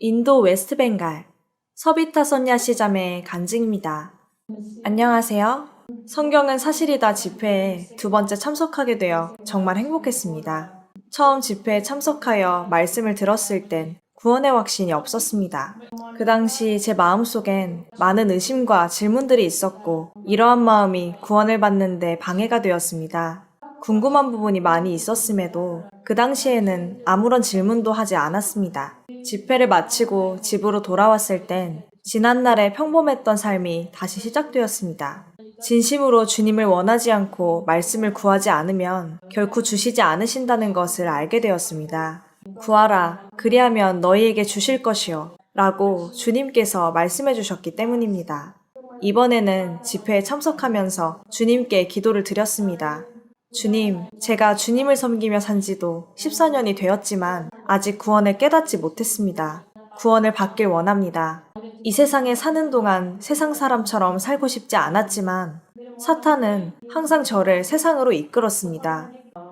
인도 웨스트벵갈 서비타 선야시 자매의 간증입니다. 안녕하세요. 성경은 사실이다 집회에 두 번째 참석하게 되어 정말 행복했습니다. 처음 집회에 참석하여 말씀을 들었을 땐 구원의 확신이 없었습니다. 그 당시 제 마음속엔 많은 의심과 질문들이 있었고 이러한 마음이 구원을 받는데 방해가 되었습니다. 궁금한 부분이 많이 있었음에도 그 당시에는 아무런 질문도 하지 않았습니다. 집회를 마치고 집으로 돌아왔을 땐 지난날의 평범했던 삶이 다시 시작되었습니다. 진심으로 주님을 원하지 않고 말씀을 구하지 않으면 결코 주시지 않으신다는 것을 알게 되었습니다. 구하라, 그리하면 너희에게 주실 것이요 라고 주님께서 말씀해 주셨기 때문입니다. 이번에는 집회에 참석하면서 주님께 기도를 드렸습니다. 주님, 제가 주님을 섬기며 산 지도 14년이 되었지만 아직 구원을 깨닫지 못했습니다. 구원을 받길 원합니다. 이 세상에 사는 동안 세상 사람처럼 살고 싶지 않았지만 사탄은 항상 저를 세상으로 이끌었습니다.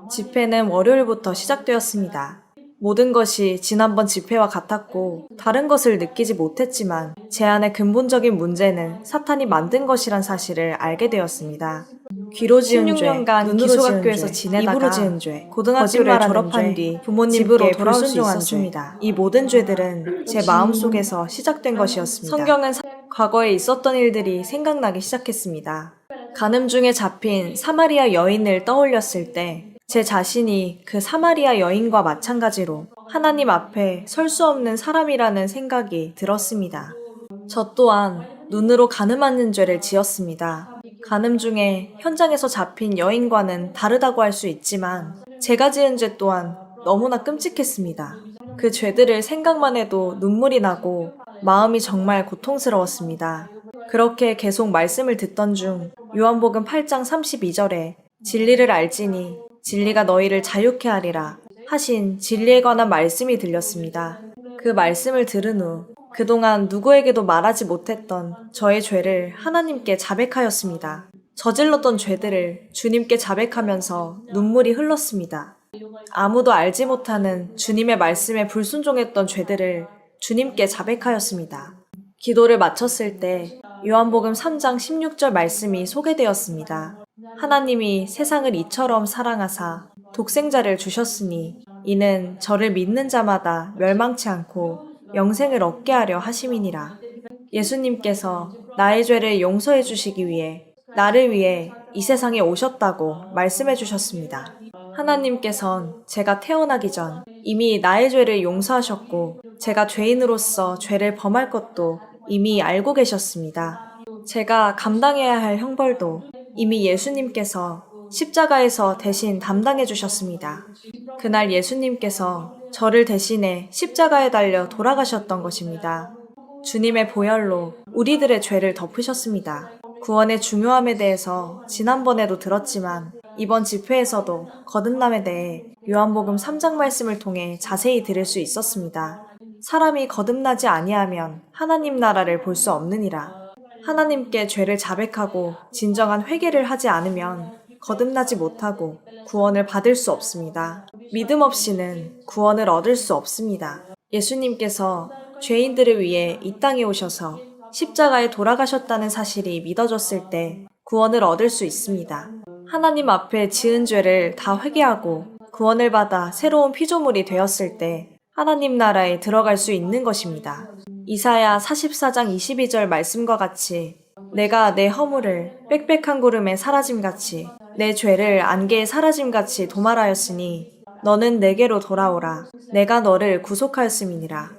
집회는 월요일부터 시작되었습니다. 모든 것이 지난번 집회와 같았고 다른 것을 느끼지 못했지만 제 안의 근본적인 문제는 사탄이 만든 것이란 사실을 알게 되었습니다. 귀로 지은 죄, 16년간 기숙학교에서 지내다가 입으로 지은 죄, 고등학교를 졸업한 뒤 부모님께 불순종한 죄, 이 모든 죄들은 제 마음속에서 시작된 것이었습니다. 성경은 과거에 있었던 일들이 생각나기 시작했습니다. 간음 중에 잡힌 사마리아 여인을 떠올렸을 때 제 자신이 그 사마리아 여인과 마찬가지로 하나님 앞에 설 수 없는 사람이라는 생각이 들었습니다. 저 또한 눈으로 가늠하는 죄를 지었습니다. 간음 중에 현장에서 잡힌 여인과는 다르다고 할 수 있지만 제가 지은 죄 또한 너무나 끔찍했습니다. 그 죄들을 생각만 해도 눈물이 나고 마음이 정말 고통스러웠습니다. 그렇게 계속 말씀을 듣던 중 요한복음 8장 32절에 진리를 알지니 진리가 너희를 자유케 하리라 하신 진리에 관한 말씀이 들렸습니다. 그 말씀을 들은 후 그동안 누구에게도 말하지 못했던 저의 죄를 하나님께 자백하였습니다. 저질렀던 죄들을 주님께 자백하면서 눈물이 흘렀습니다. 아무도 알지 못하는 주님의 말씀에 불순종했던 죄들을 주님께 자백하였습니다. 기도를 마쳤을 때 요한복음 3장 16절 말씀이 소개되었습니다. 하나님이 세상을 이처럼 사랑하사 독생자를 주셨으니 이는 저를 믿는 자마다 멸망치 않고 영생을 얻게 하려 하심이니라. 예수님께서 나의 죄를 용서해 주시기 위해 나를 위해 이 세상에 오셨다고 말씀해 주셨습니다. 하나님께선 제가 태어나기 전 이미 나의 죄를 용서하셨고 제가 죄인으로서 죄를 범할 것도 이미 알고 계셨습니다. 제가 감당해야 할 형벌도 이미 예수님께서 십자가에서 대신 담당해 주셨습니다. 그날 예수님께서 저를 대신해 십자가에 달려 돌아가셨던 것입니다. 주님의 보혈로 우리들의 죄를 덮으셨습니다. 구원의 중요함에 대해서 지난번에도 들었지만 이번 집회에서도 거듭남에 대해 요한복음 3장 말씀을 통해 자세히 들을 수 있었습니다. 사람이 거듭나지 아니하면 하나님 나라를 볼 수 없느니라. 하나님께 죄를 자백하고 진정한 회개를 하지 않으면 거듭나지 못하고 구원을 받을 수 없습니다. 믿음 없이는 구원을 얻을 수 없습니다. 예수님께서 죄인들을 위해 이 땅에 오셔서 십자가에 돌아가셨다는 사실이 믿어졌을 때 구원을 얻을 수 있습니다. 하나님 앞에 지은 죄를 다 회개하고 구원을 받아 새로운 피조물이 되었을 때 하나님 나라에 들어갈 수 있는 것입니다. 이사야 44장 22절 말씀과 같이 내가 내 허물을 빽빽한 구름에 사라짐같이 내 죄를 안개에 사라짐같이 도말하였으니 너는 내게로 돌아오라. 내가 너를 구속하였음이니라.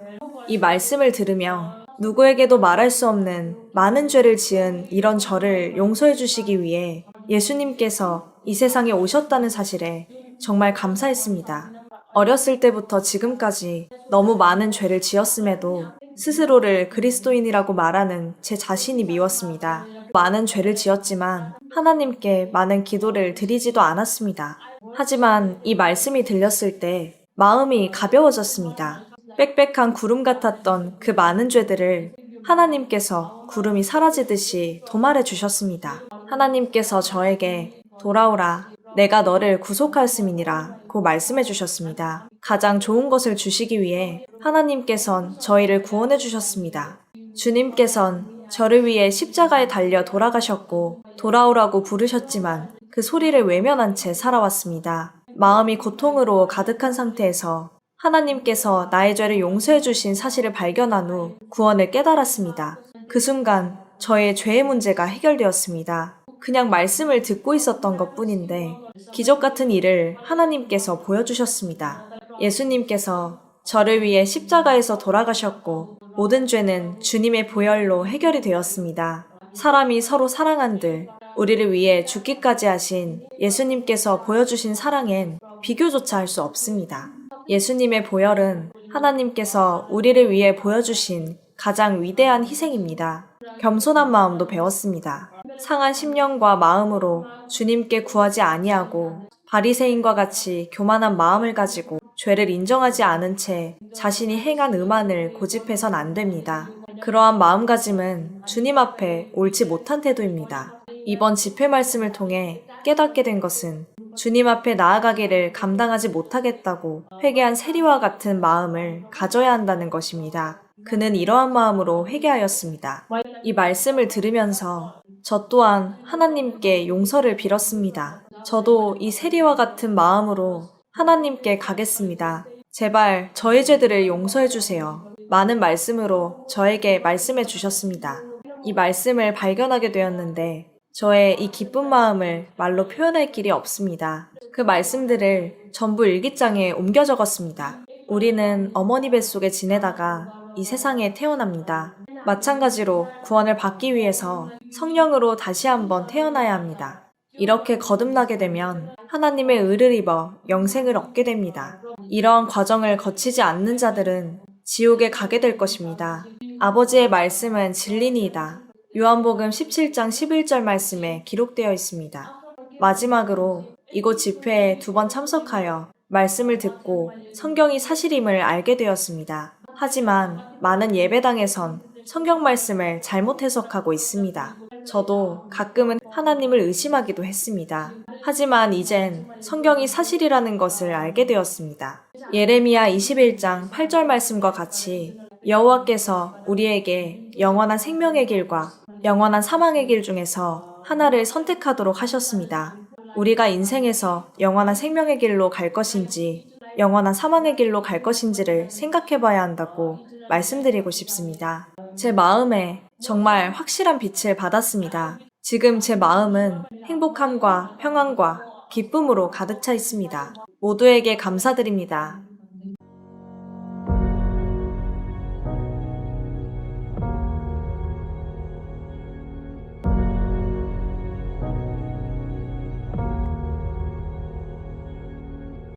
이 말씀을 들으며 누구에게도 말할 수 없는 많은 죄를 지은 이런 저를 용서해 주시기 위해 예수님께서 이 세상에 오셨다는 사실에 정말 감사했습니다. 어렸을 때부터 지금까지 너무 많은 죄를 지었음에도 스스로를 그리스도인이라고 말하는 제 자신이 미웠습니다. 많은 죄를 지었지만 하나님께 많은 기도를 드리지도 않았습니다. 하지만 이 말씀이 들렸을 때 마음이 가벼워졌습니다. 빽빽한 구름 같았던 그 많은 죄들을 하나님께서 구름이 사라지듯이 도말해 주셨습니다. 하나님께서 저에게 돌아오라. 내가 너를 구속하였음이니라 고 말씀해 주셨습니다. 가장 좋은 것을 주시기 위해 하나님께선 저희를 구원해 주셨습니다. 주님께선 저를 위해 십자가에 달려 돌아가셨고 돌아오라고 부르셨지만 그 소리를 외면한 채 살아왔습니다. 마음이 고통으로 가득한 상태에서 하나님께서 나의 죄를 용서해 주신 사실을 발견한 후 구원을 깨달았습니다. 그 순간 저의 죄의 문제가 해결되었습니다. 그냥 말씀을 듣고 있었던 것 뿐인데 기적 같은 일을 하나님께서 보여주셨습니다. 예수님께서 저를 위해 십자가에서 돌아가셨고 모든 죄는 주님의 보혈로 해결이 되었습니다. 사람이 서로 사랑한들 우리를 위해 죽기까지 하신 예수님께서 보여주신 사랑엔 비교조차 할 수 없습니다. 예수님의 보혈은 하나님께서 우리를 위해 보여주신 가장 위대한 희생입니다. 겸손한 마음도 배웠습니다. 상한 심령과 마음으로 주님께 구하지 아니하고 바리새인과 같이 교만한 마음을 가지고 죄를 인정하지 않은 채 자신이 행한 음한을 고집해선 안 됩니다. 그러한 마음가짐은 주님 앞에 옳지 못한 태도입니다. 이번 집회 말씀을 통해 깨닫게 된 것은 주님 앞에 나아가기를 감당하지 못하겠다고 회개한 세리와 같은 마음을 가져야 한다는 것입니다. 그는 이러한 마음으로 회개하였습니다. 이 말씀을 들으면서 저 또한 하나님께 용서를 빌었습니다. 저도 이 세리와 같은 마음으로 하나님께 가겠습니다. 제발 저의 죄들을 용서해 주세요. 많은 말씀으로 저에게 말씀해 주셨습니다. 이 말씀을 발견하게 되었는데 저의 이 기쁜 마음을 말로 표현할 길이 없습니다. 그 말씀들을 전부 일기장에 옮겨 적었습니다. 우리는 어머니 뱃속에 지내다가 이 세상에 태어납니다. 마찬가지로 구원을 받기 위해서 성령으로 다시 한번 태어나야 합니다. 이렇게 거듭나게 되면 하나님의 의를 입어 영생을 얻게 됩니다. 이러한 과정을 거치지 않는 자들은 지옥에 가게 될 것입니다. 아버지의 말씀은 진리니이다. 요한복음 17장 11절 말씀에 기록되어 있습니다. 마지막으로 이곳 집회에 2번 참석하여 말씀을 듣고 성경이 사실임을 알게 되었습니다. 하지만 많은 예배당에선 성경 말씀을 잘못 해석하고 있습니다. 저도 가끔은 하나님을 의심하기도 했습니다. 하지만 이젠 성경이 사실이라는 것을 알게 되었습니다. 예레미야 21장 8절 말씀과 같이 여호와께서 우리에게 영원한 생명의 길과 영원한 사망의 길 중에서 하나를 선택하도록 하셨습니다. 우리가 인생에서 영원한 생명의 길로 갈 것인지 영원한 사망의 길로 갈 것인지를 생각해 봐야 한다고 말씀드리고 싶습니다. 제 마음에 정말 확실한 빛을 받았습니다. 지금 제 마음은 행복함과 평안과 기쁨으로 가득 차 있습니다. 모두에게 감사드립니다.